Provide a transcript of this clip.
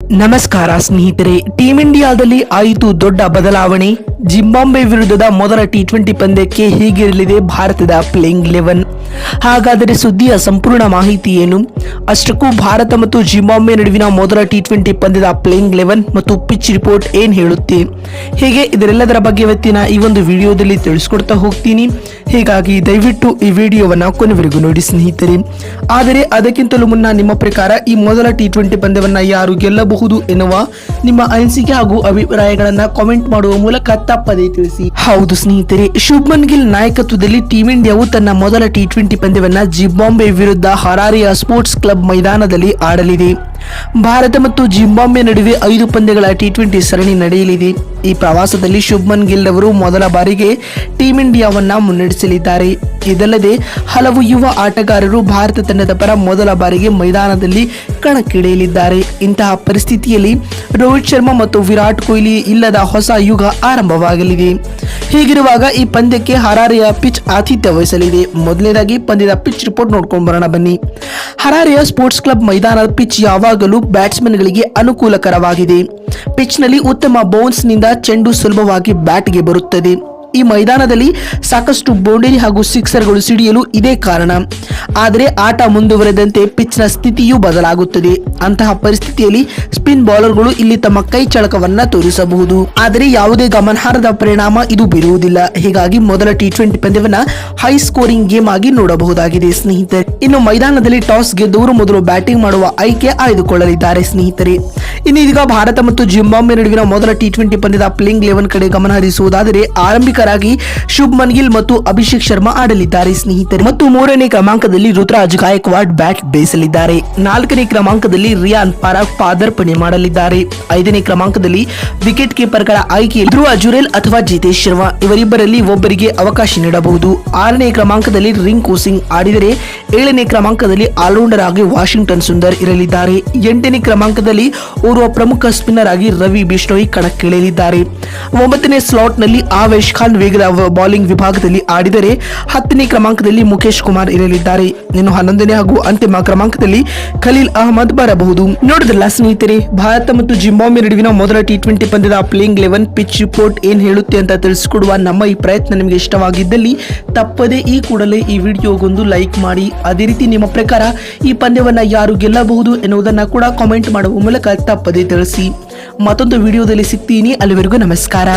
ನಮಸ್ಕಾರ ಸ್ನೇಹಿತರೆ. ಟೀಂ ಇಂಡಿಯಾದಲ್ಲಿ ಆಯಿತು ದೊಡ್ಡ ಬದಲಾವಣೆ. ಜಿಂಬಾಬ್ವೆ ವಿರುದ್ಧದ ಮೊದಲ ಟಿ20 ಪಂದ್ಯಕ್ಕೆ ಹೀಗಿರಲಿದೆ ಭಾರತದ ಪ್ಲೇಯಿಂಗ್ 11. ಹಾಗಾದರೆ ಸುದ್ದಿಯ ಸಂಪೂರ್ಣ ಮಾಹಿತಿ ಏನು? ಅಷ್ಟಕ್ಕೂ ಭಾರತ ಮತ್ತು ಜಿಂಬಾಬ್ವೆ ನಡುವಿನ ಮೊದಲ ಟಿ20 ಪಂದ್ಯದ ಪ್ಲೇಯಿಂಗ್ 11 ಮತ್ತು ಪಿಚ್ ರಿಪೋರ್ಟ್ ಏನ್ ಹೇಳುತ್ತೆ, ಹೇಗೆ ಇದರೆಲ್ಲದರ ಬಗ್ಗೆ ಇವತ್ತಿನ ಈ ಒಂದು ವಿಡಿಯೋದಲ್ಲಿ ತಿಳಿಸ್ಕೊಡ್ತಾ ಹೋಗ್ತೀನಿ. ಹೀಗಾಗಿ ದಯವಿಟ್ಟು ಈ ವಿಡಿಯೋವನ್ನ ಕೊನೆವರೆಗೂ ನೋಡಿ ಸ್ನೇಹಿತರೆ. ಆದರೆ ಅದಕ್ಕಿಂತಲೂ ಮುನ್ನ ನಿಮ್ಮ ಪ್ರಕಾರ ಈ ಮೊದಲ ಟಿ20 ಪಂದ್ಯವನ್ನ ಯಾರು ಗೆಲ್ಲಬಹುದು ಎನ್ನುವ ನಿಮ್ಮ ಅನಿಸಿಕೆ ಹಾಗೂ ಅಭಿಪ್ರಾಯಗಳನ್ನ ಕಾಮೆಂಟ್ ಮಾಡುವ ಮೂಲಕ ತಪ್ಪದೇ ತಿಳಿಸಿ. ಹೌದು ಸ್ನೇಹಿತರೆ, ಶುಭ್ಮನ್ ಗಿಲ್ ನಾಯಕತ್ವದಲ್ಲಿ ಟೀಂ ಇಂಡಿಯಾವು ತನ್ನ ಮೊದಲ ಟಿ20 ಪಂದ್ಯವನ್ನ ಜಿಂಬಾಬ್ವೆ ವಿರುದ್ಧ ಹರಾರೆಯ ಸ್ಪೋರ್ಟ್ಸ್ ಕ್ಲಬ್ ಮೈದಾನದಲ್ಲಿ ಆಡಲಿದೆ. ಭಾರತ ಮತ್ತು ಜಿಂಬಾಬ್ವೆ ನಡುವೆ 5 ಪಂದ್ಯಗಳ ಟಿ20 ಸರಣಿ ನಡೆಯಲಿದೆ. ಈ ಪ್ರವಾಸದಲ್ಲಿ ಶುಭ್ಮನ್ ಗಿಲ್ ಅವರು ಮೊದಲ ಬಾರಿಗೆ ಟೀಂ ಇಂಡಿಯಾವನ್ನ ಮುನ್ನಡೆಸಲಿದ್ದಾರೆ. ಇದಲ್ಲದೆ ಹಲವು ಯುವ ಆಟಗಾರರು ಭಾರತ ತಂಡದ ಪರ ಮೊದಲ ಬಾರಿಗೆ ಮೈದಾನದಲ್ಲಿ ಕಣಕ್ಕಿಳಿಯಲಿದ್ದಾರೆ. ಇಂತಹ ಪರಿಸ್ಥಿತಿಯಲ್ಲಿ ರೋಹಿತ್ ಶರ್ಮಾ ಮತ್ತು ವಿರಾಟ್ ಕೊಹ್ಲಿ ಇಲ್ಲದ ಹೊಸ ಯುಗ ಆರಂಭವಾಗಲಿದೆ. ಹೀಗಿರುವಾಗ ಈ ಪಂದ್ಯಕ್ಕೆ ಹರಾರೆಯ ಪಿಚ್ ಆತಿಥ್ಯ ವಹಿಸಲಿದೆ. ಮೊದಲನೇದಾಗಿ ಪಂದ್ಯದ ಪಿಚ್ ರಿಪೋರ್ಟ್ ನೋಡ್ಕೊಂಡು ಬರೋಣ ಬನ್ನಿ. ಹರಾರೆಯ ಸ್ಪೋರ್ಟ್ಸ್ ಕ್ಲಬ್ ಮೈದಾನದ ಪಿಚ್ ಯಾವಾಗಲೂ ಬ್ಯಾಟ್ಸ್ಮನ್ಗಳಿಗೆ ಅನುಕೂಲಕರವಾಗಿದೆ. ಪಿಚ್ನಲ್ಲಿ ಉತ್ತಮ ಬೌನ್ಸ್ ನಿಂದ ಚೆಂಡು ಸುಲಭವಾಗಿ ಬ್ಯಾಟ್ಗೆ ಬರುತ್ತದೆ. ಈ ಮೈದಾನದಲ್ಲಿ ಸಾಕಷ್ಟು ಬೌಂಡರಿ ಹಾಗೂ ಸಿಕ್ಸರ್ಗಳು ಸಿಡಿಯಲು ಇದೇ ಕಾರಣ. ಆದರೆ ಆಟ ಮುಂದುವರೆದಂತೆ ಪಿಚ್ನ ಸ್ಥಿತಿಯೂ ಬದಲಾಗುತ್ತದೆ. ಅಂತಹ ಪರಿಸ್ಥಿತಿಯಲ್ಲಿ ಸ್ಪಿನ್ ಬೌಲರ್ಗಳು ಇಲ್ಲಿ ತಮ್ಮ ಕೈ ಚಳಕವನ್ನ ತೋರಿಸಬಹುದು. ಆದರೆ ಯಾವುದೇ ಗಮನಾರ್ಹದ ಪರಿಣಾಮ ಇದು ಬೀರುವುದಿಲ್ಲ. ಹೀಗಾಗಿ ಮೊದಲ ಟಿ20 ಪಂದ್ಯವನ್ನ ಹೈ ಸ್ಕೋರಿಂಗ್ ಗೇಮ್ ಆಗಿ ನೋಡಬಹುದಾಗಿದೆ ಸ್ನೇಹಿತರೆ. ಇನ್ನು ಮೈದಾನದಲ್ಲಿ ಟಾಸ್ ಗೆದ್ದವರು ಮೊದಲು ಬ್ಯಾಟಿಂಗ್ ಮಾಡುವ ಆಯ್ಕೆ ಆಯ್ದುಕೊಳ್ಳಲಿದ್ದಾರೆ ಸ್ನೇಹಿತರೆ. ಇನ್ನು ಇದೀಗ ಭಾರತ ಮತ್ತು ಜಿಂಬಾಬ್ವೆ ನಡುವಿನ ಮೊದಲ ಟಿ20 ಪಂದ್ಯದ ಪ್ಲೇಯಿಂಗ್ 11 ಕಡೆ ಗಮನ ಹರಿಸುವುದಾದರೆ ಆರಂಭಿಕರಾಗಿ ಶುಭ್ಮನ್ ಗಿಲ್ ಮತ್ತು ಅಭಿಷೇಕ್ ಶರ್ಮಾ ಆಡಲಿದ್ದಾರೆ ಸ್ನೇಹಿತರೆ. ಮತ್ತು 3ನೇ ಕ್ರಮಾಂಕದಲ್ಲಿ ರುತುರಾಜ್ ಗಾಯಕ್ವಾಡ್ ಬ್ಯಾಟ್ ಬೇಯಿಸಲಿದ್ದಾರೆ. 4ನೇ ಕ್ರಮಾಂಕದಲ್ಲಿ ರಿಯಾನ್ ಪರಾಗ್ ಪಾದಾರ್ಪಣೆ ಮಾಡಲಿದ್ದಾರೆ. 5ನೇ ಕ್ರಮಾಂಕದಲ್ಲಿ ವಿಕೆಟ್ ಕೀಪರ್ಗಳ ಆಯ್ಕೆ ಧ್ರುವ ಜುರೇಲ್ ಅಥವಾ ಜಿತೇಶ್ ಶರ್ಮಾ ಇವರಿಬ್ಬರಲ್ಲಿ ಒಬ್ಬರಿಗೆ ಅವಕಾಶ ನೀಡಬಹುದು. 6ನೇ ಕ್ರಮಾಂಕದಲ್ಲಿ ರಿಂಕು ಸಿಂಗ್ ಆಡಿದರೆ 7ನೇ ಕ್ರಮಾಂಕದಲ್ಲಿ ಆಲ್ರೌಂಡರ್ ಆಗಿ ವಾಷಿಂಗ್ಟನ್ ಸುಂದರ್ ಇರಲಿದ್ದಾರೆ. 8ನೇ ಕ್ರಮಾಂಕದಲ್ಲಿ ಓರ್ವ ಪ್ರಮುಖ ಸ್ಪಿನ್ನರ್ ಆಗಿ ರವಿ ಬಿಷ್ಣೋಯ್ ಕಣಕ್ಕಿಳಿಯಲಿದ್ದಾರೆ. 9ನೇ ಸ್ಲಾಟ್ ನಲ್ಲಿ ಆವೇಶ್ ಖಾನ್ ವೇಗದ ಬೌಲಿಂಗ್ ವಿಭಾಗದಲ್ಲಿ ಆಡಿದರೆ 10ನೇ ಕ್ರಮಾಂಕದಲ್ಲಿ ಮುಖೇಶ್ ಕುಮಾರ್ ಇರಲಿದ್ದಾರೆ. ಇನ್ನು 11ನೇ ಹಾಗೂ ಅಂತಿಮ ಕ್ರಮಾಂಕದಲ್ಲಿ ಖಲೀಲ್ ಅಹಮದ್ ಬರಬಹುದು. ನೋಡಿದ್ರಲ್ಲ ಸ್ನೇಹಿತರೆ, ಭಾರತ ಮತ್ತು ಜಿಂಬಾಬ್ವೆ ನಡುವಿನ ಮೊದಲ ಟಿ20 ಪಂದ್ಯದ ಪ್ಲೇಯಿಂಗ್ 11 ಪಿಚ್ ರಿಪೋರ್ಟ್ ಏನ್ ಹೇಳುತ್ತೆ ಅಂತ ತಿಳಿಸಿಕೊಡುವ ನಮ್ಮ ಈ ಪ್ರಯತ್ನ ನಿಮಗೆ ಇಷ್ಟವಾಗಿದ್ದಲ್ಲಿ ತಪ್ಪದೇ ಈ ಕೂಡಲೇ ಈ ವಿಡಿಯೋಗೊಂದು ಲೈಕ್ ಮಾಡಿ. ಅದೇ ರೀತಿ ನಿಮ್ಮ ಪ್ರಕಾರ ಈ ಪಂದ್ಯವನ್ನ ಯಾರು ಗೆಲ್ಲಬಹುದು ಎನ್ನುವುದನ್ನ ಕೂಡ ಕಾಮೆಂಟ್ ಮಾಡುವ ಮೂಲಕ ತಪ್ಪದೇ ತಿಳಿಸಿ. ಮತ್ತೊಂದು ವಿಡಿಯೋದಲ್ಲಿ ಸಿಗ್ತೀನಿ. ಅಲ್ಲಿವರೆಗೂ ನಮಸ್ಕಾರ.